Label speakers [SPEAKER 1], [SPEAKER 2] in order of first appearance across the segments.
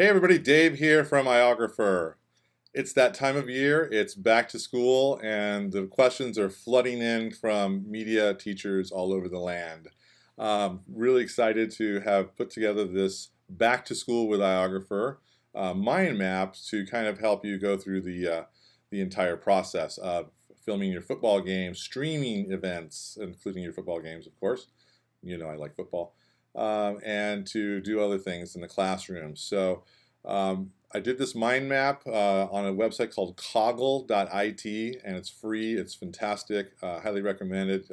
[SPEAKER 1] Hey everybody, Dave here from iOgrapher. It's that time of year, it's back to school, and the questions are flooding in from media teachers all over the land. Really excited to have put together this back to school with iOgrapher mind maps to kind of help you go through the entire process of filming your football games, streaming events, including your football games, of course. You know I like football. And to do other things in the classroom. So I did this mind map on a website called coggle.it, and it's free. It's fantastic. Highly recommend it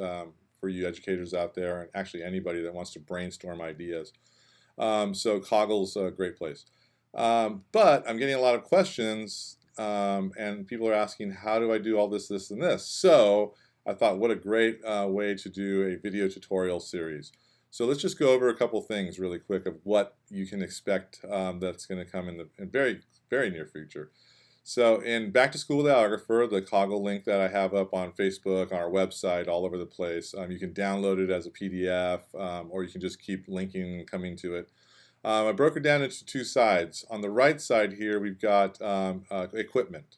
[SPEAKER 1] for you educators out there, and actually anybody that wants to brainstorm ideas. So Coggle's a great place. But I'm getting a lot of questions, and people are asking, how do I do all this, this, and this? So I thought, what a great way to do a video tutorial series. So let's just go over a couple things really quick of what you can expect that's going to come in the very, very near future. So in Back to School with iOgrapher, the Coggle link that I have up on Facebook, on our website, all over the place, you can download it as a PDF, or you can just keep linking and coming to it. I broke it down into two sides. On the right side here, we've got equipment.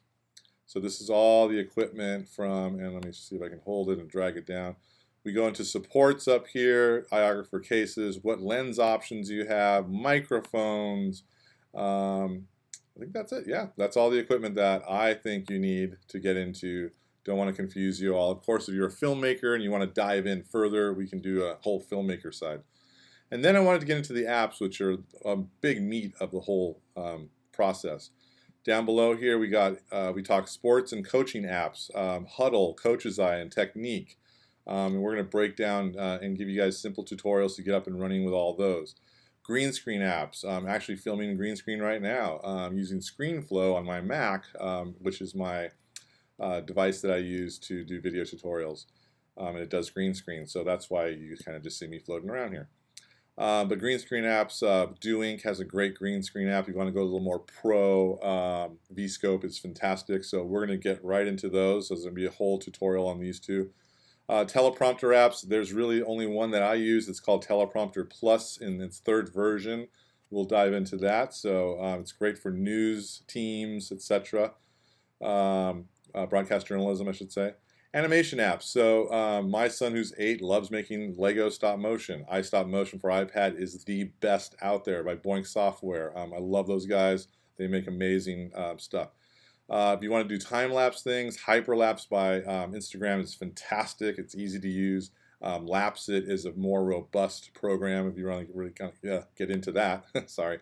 [SPEAKER 1] So this is all the equipment from, and let me see if I can hold it and drag it down. We go into supports up here, iOgrapher cases, what lens options you have, microphones. I think that's it. Yeah, that's all the equipment that I think you need to get into. Don't want to confuse you all. Of course, if you're a filmmaker and you want to dive in further, we can do a whole filmmaker side. And then I wanted to get into the apps, which are a big meat of the whole process. Down below here, we talk sports and coaching apps, Huddle, Coach's Eye, and Technique. And we're going to break down and give you guys simple tutorials to get up and running with all those. Green screen apps. I'm actually filming green screen right now using ScreenFlow on my Mac, which is my device that I use to do video tutorials. And it does green screen, so that's why you kind of just see me floating around here. But green screen apps, DoInk has a great green screen app. If you want to go a little more pro, vScope is fantastic. So we're going to get right into those. So there's going to be a whole tutorial on these two. Teleprompter apps, there's really only one that I use. It's called Teleprompter Plus in its third version. We'll dive into that. So it's great for news teams, etc. Broadcast journalism, I should say. Animation apps. So my son, who's 8, loves making Lego stop motion. iStop Motion for iPad is the best out there by Boink Software. I love those guys. They make amazing stuff. If you want to do time-lapse things, Hyperlapse by Instagram is fantastic. It's easy to use. Lapsit is a more robust program if you want to really kind of get into that. Sorry.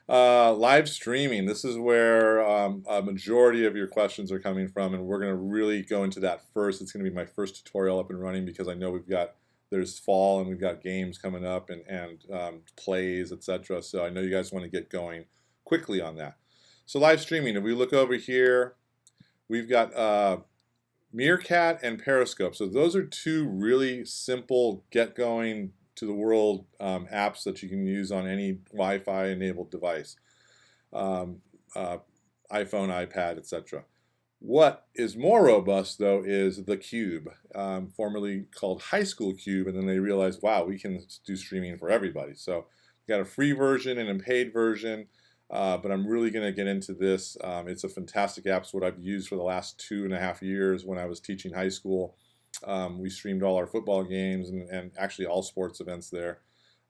[SPEAKER 1] Live streaming. This is where a majority of your questions are coming from, and we're going to really go into that first. It's going to be my first tutorial up and running because I know there's fall and we've got games coming up and plays, etc. So I know you guys want to get going quickly on that. So live streaming, if we look over here, we've got Meerkat and Periscope. So those are two really simple get-going to the world apps that you can use on any Wi-Fi enabled device, iPhone, iPad, etc. What is more robust, though, is the Cube, formerly called High School Cube, and then they realized, wow, we can do streaming for everybody. So we've got a free version and a paid version. But I'm really going to get into this. It's a fantastic app. It's what I've used for the last 2.5 years when I was teaching high school. We streamed all our football games and actually all sports events there.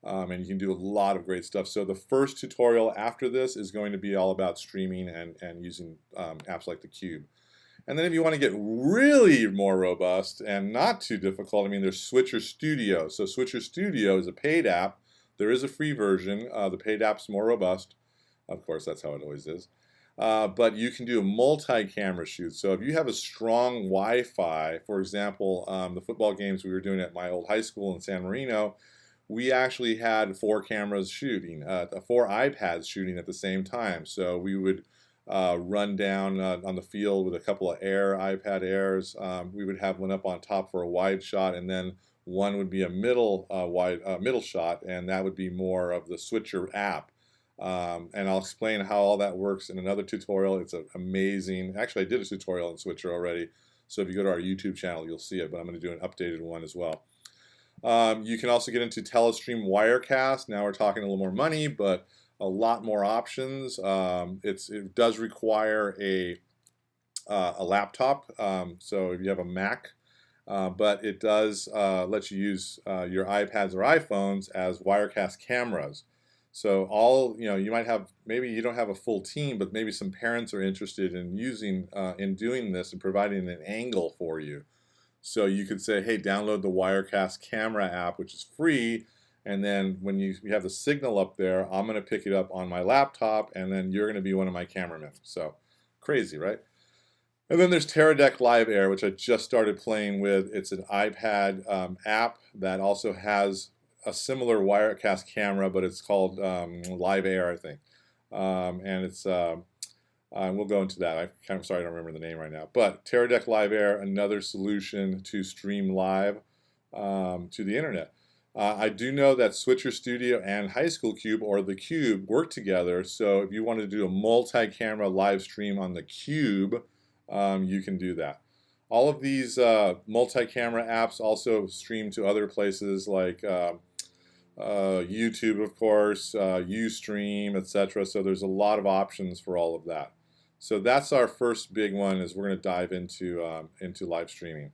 [SPEAKER 1] And you can do a lot of great stuff. So the first tutorial after this is going to be all about streaming and using apps like the Cube. And then if you want to get really more robust and not too difficult, I mean, there's Switcher Studio. So Switcher Studio is a paid app. There is a free version. The paid app's more robust. Of course, that's how it always is. But you can do a multi-camera shoot. So if you have a strong Wi-Fi, for example, the football games we were doing at my old high school in San Marino, we actually had 4 cameras shooting, 4 iPads shooting at the same time. So we would run down on the field with a couple of iPad Airs. We would have one up on top for a wide shot, and then one would be a middle shot, and that would be more of the Switcher app. And I'll explain how all that works in another tutorial. It's amazing. Actually, I did a tutorial in Switcher already, so if you go to our YouTube channel, you'll see it, but I'm going to do an updated one as well. You can also get into Telestream Wirecast. Now we're talking a little more money, but a lot more options. It does require a laptop, so if you have a Mac, but it does let you use your iPads or iPhones as Wirecast cameras. So you might have, maybe you don't have a full team, but maybe some parents are interested in in doing this and providing an angle for you. So you could say, hey, download the Wirecast camera app, which is free, and then when you have the signal up there, I'm going to pick it up on my laptop, and then you're going to be one of my cameramen. So crazy, right? And then there's Teradek Live Air, which I just started playing with. It's an iPad app that also has a similar Wirecast camera, but it's called Live Air, I think. And it's we'll go into that. I'm sorry, I don't remember the name right now. But Teradek Live Air, another solution to stream live to the internet. I do know that Switcher Studio and High School Cube, or the Cube, work together. So if you want to do a multi-camera live stream on the Cube, you can do that. All of these multi-camera apps also stream to other places like YouTube, of course, Ustream, etc. So there's a lot of options for all of that. So that's our first big one, is we're going to dive into live streaming.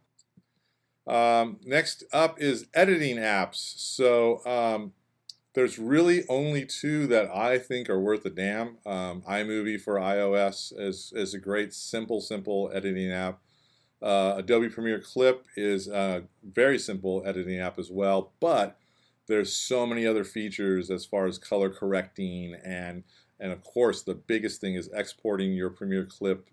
[SPEAKER 1] Next up is editing apps. So there's really only two that I think are worth a damn. iMovie for iOS is a great simple editing app. Adobe Premiere Clip is a very simple editing app as well, but there's so many other features as far as color correcting, and of course the biggest thing is exporting your Premiere Clip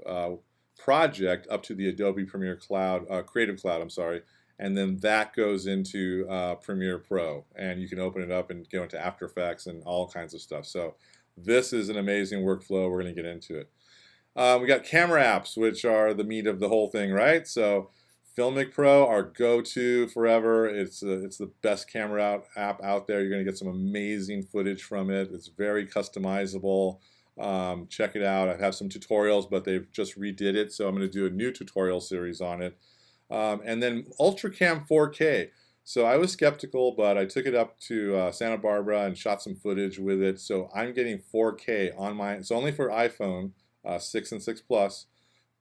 [SPEAKER 1] project up to the Adobe Premiere Cloud, Creative Cloud, I'm sorry, and then that goes into Premiere Pro, and you can open it up and go into After Effects and all kinds of stuff. So this is an amazing workflow. We're going to get into it. We got camera apps, which are the meat of the whole thing, right? So Filmic Pro, our go-to forever. It's the best camera app out there. You're going to get some amazing footage from it. It's very customizable. Check it out. I have some tutorials, but they've just redid it, so I'm going to do a new tutorial series on it. And then UltraCam 4K. So I was skeptical, but I took it up to Santa Barbara and shot some footage with it. So I'm getting 4K on my, it's only for iPhone 6 and 6 Plus,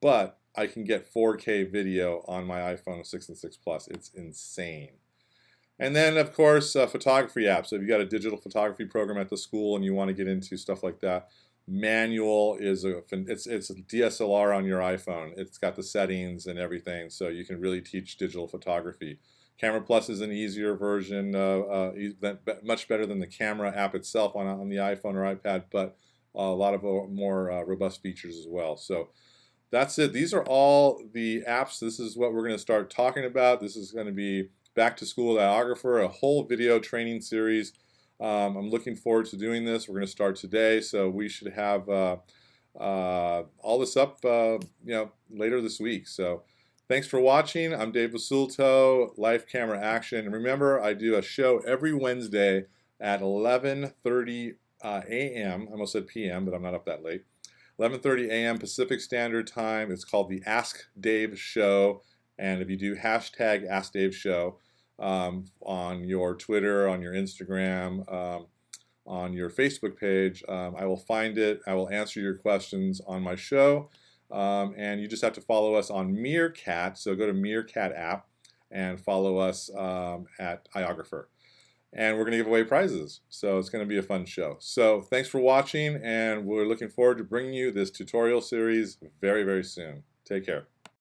[SPEAKER 1] but I can get 4K video on my iPhone 6 and 6 Plus. It's insane. And then, of course, photography apps. So if you got a digital photography program at the school and you want to get into stuff like that, Manual is it's a DSLR on your iPhone. It's got the settings and everything, so you can really teach digital photography. Camera Plus is an easier version, much better than the camera app itself on the iPhone or iPad, but a lot of more robust features as well. So that's it. These are all the apps. This is what we're going to start talking about. This is going to be Back to School with iOgrapher, a whole video training series. I'm looking forward to doing this. We're going to start today, so we should have all this up later this week. So thanks for watching. I'm Dave Basulto, Life Camera Action. And remember, I do a show every Wednesday at 11:30 a.m. I almost said p.m., but I'm not up that late. 11:30 a.m. Pacific Standard Time. It's called the Ask Dave Show. And if you do hashtag Ask Dave Show on your Twitter, on your Instagram, on your Facebook page, I will find it. I will answer your questions on my show. And you just have to follow us on Meerkat. So go to Meerkat app and follow us at iOgrapher. And we're going to give away prizes. So it's going to be a fun show. So thanks for watching, and we're looking forward to bringing you this tutorial series very, very soon. Take care.